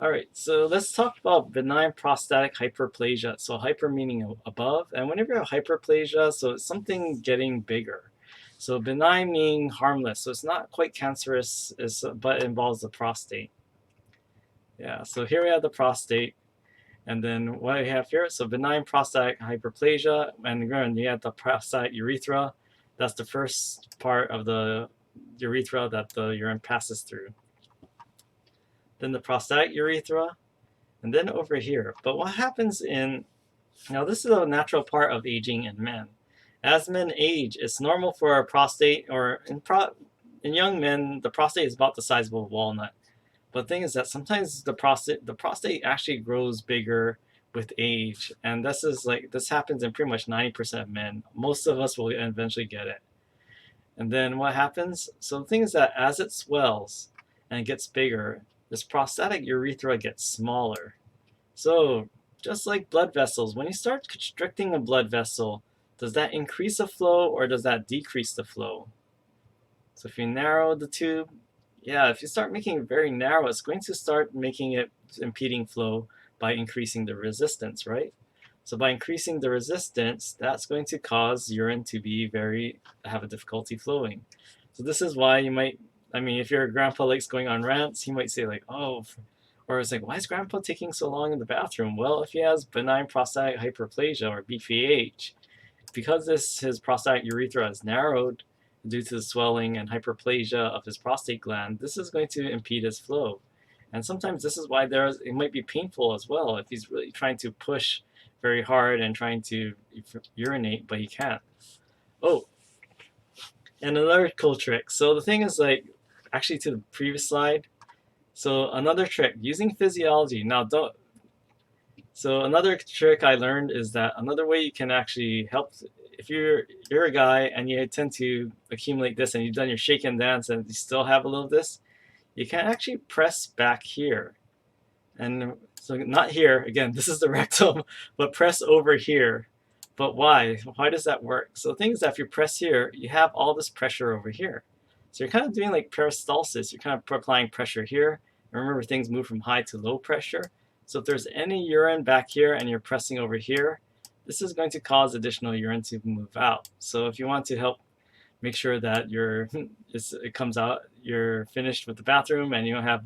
All right, so let's talk about benign prostatic hyperplasia. So hyper meaning above, and whenever you have hyperplasia, so it's something getting bigger. So benign meaning harmless, so it's not quite cancerous, but it involves the prostate. Yeah, so here we have the prostate, and then what we have here, so benign prostatic hyperplasia, and again, you have the prostatic urethra. That's the first part of the urethra that the urine passes through. Then the prostatic urethra, and then over here. But what happens now this is a natural part of aging in men. As men age, it's normal for a prostate, or in young men, the prostate is about the size of a walnut. But the thing is that sometimes the prostate actually grows bigger with age, and this happens in pretty much 90% of men. Most of us will eventually get it. And then what happens? So the thing is that as it swells and gets bigger, this prostatic urethra gets smaller. So just like blood vessels, when you start constricting a blood vessel, does that increase the flow or does that decrease the flow? So if you narrow the tube, yeah, if you start making it very narrow, it's going to start making it impeding flow by increasing the resistance, right? So by increasing the resistance, that's going to cause urine to have a difficulty flowing. So this is why if your grandpa likes going on rants, he might say like, oh, or it's like, why is grandpa taking so long in the bathroom? Well, if he has benign prostatic hyperplasia or BPH, because his prostatic urethra is narrowed due to the swelling and hyperplasia of his prostate gland, this is going to impede his flow. And sometimes this is why it might be painful as well if he's really trying to push very hard and trying to urinate, but he can't. Oh, and another cool trick. So the thing is actually to the previous slide. So another trick using physiology. Now don't. So another trick I learned is that another way you can actually help if you're a guy and you tend to accumulate this and you've done your shake and dance and you still have a little of this, you can actually press back here. And so not here, again, this is the rectum, but press over here. But why? Why does that work? So the thing is that if you press here, you have all this pressure over here. So you're kind of doing like peristalsis. You're kind of applying pressure here. And remember, things move from high to low pressure. So if there's any urine back here and you're pressing over here, this is going to cause additional urine to move out. So if you want to help make sure that it comes out, you're finished with the bathroom and you don't have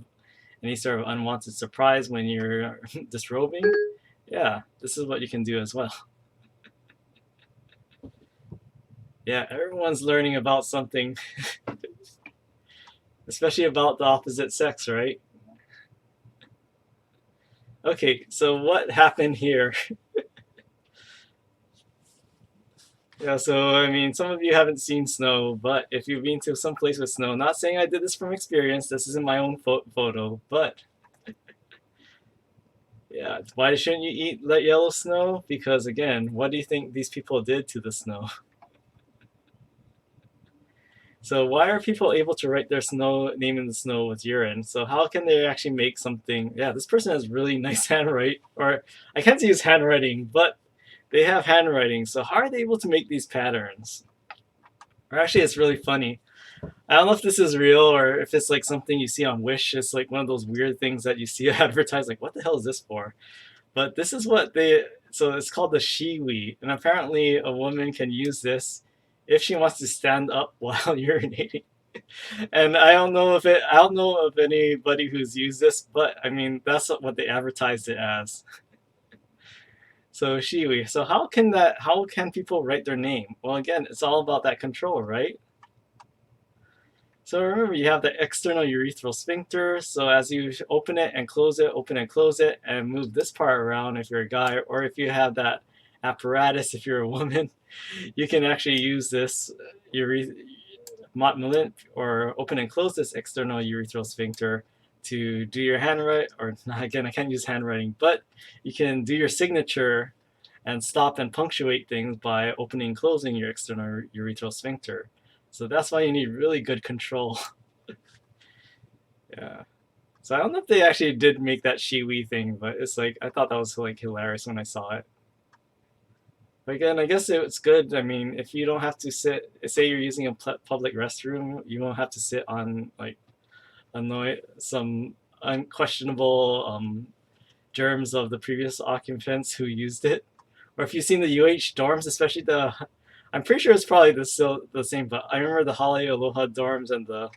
any sort of unwanted surprise when you're disrobing, yeah, this is what you can do as well. Yeah, everyone's learning about something, especially about the opposite sex, right? Okay, so what happened here? Yeah, so I mean, some of you haven't seen snow, but if you've been to some place with snow, not saying I did this from experience, this isn't my own photo, but yeah, why shouldn't you eat yellow snow? Because again, what do you think these people did to the snow? So why are people able to write their name in the snow with urine? So how can they actually make something? Yeah, this person has really nice handwriting, or I can't use handwriting, but they have handwriting. So how are they able to make these patterns? Or actually, it's really funny. I don't know if this is real or if it's like something you see on Wish. It's like one of those weird things that you see advertised. Like, what the hell is this for? But this is what so it's called the shiwi. And apparently a woman can use this if she wants to stand up while urinating. And I don't know of anybody who's used this, but I mean, that's what they advertised it as. So shiwi. So how can people write their name? Well, again, it's all about that control, right? So remember, you have the external urethral sphincter. So as you open it and close it, and move this part around if you're a guy, or if you have that apparatus if you're a woman, you can actually use this or open and close this external urethral sphincter to do your handwriting, or again, I can't use handwriting, but you can do your signature and stop and punctuate things by opening and closing your external urethral sphincter. So that's why you need really good control. Yeah. So I don't know if they actually did make that shiwi thing, but it's like I thought that was like hilarious when I saw it. But again, I guess it's good. I mean, if you don't have to say you're using a public restroom, you won't have to sit on like annoy some unquestionable germs of the previous occupants who used it. Or if you've seen the UH dorms, especially I'm pretty sure it's probably still the same, but I remember the Hale Aloha dorms and the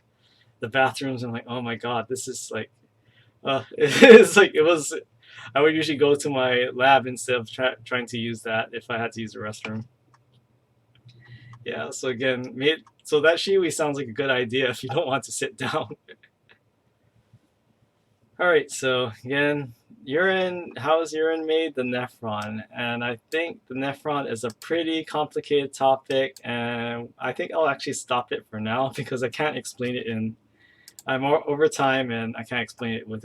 bathrooms. And I'm like, oh my god, this is like, it's like it was. I would usually go to my lab instead of trying to use that if I had to use the restroom. Yeah. So again, so that shiwi sounds like a good idea if you don't want to sit down. All right. So again, urine. How is urine made? The nephron, and I think the nephron is a pretty complicated topic, and I think I'll actually stop it for now because I can't explain it I'm over time and I can't explain it within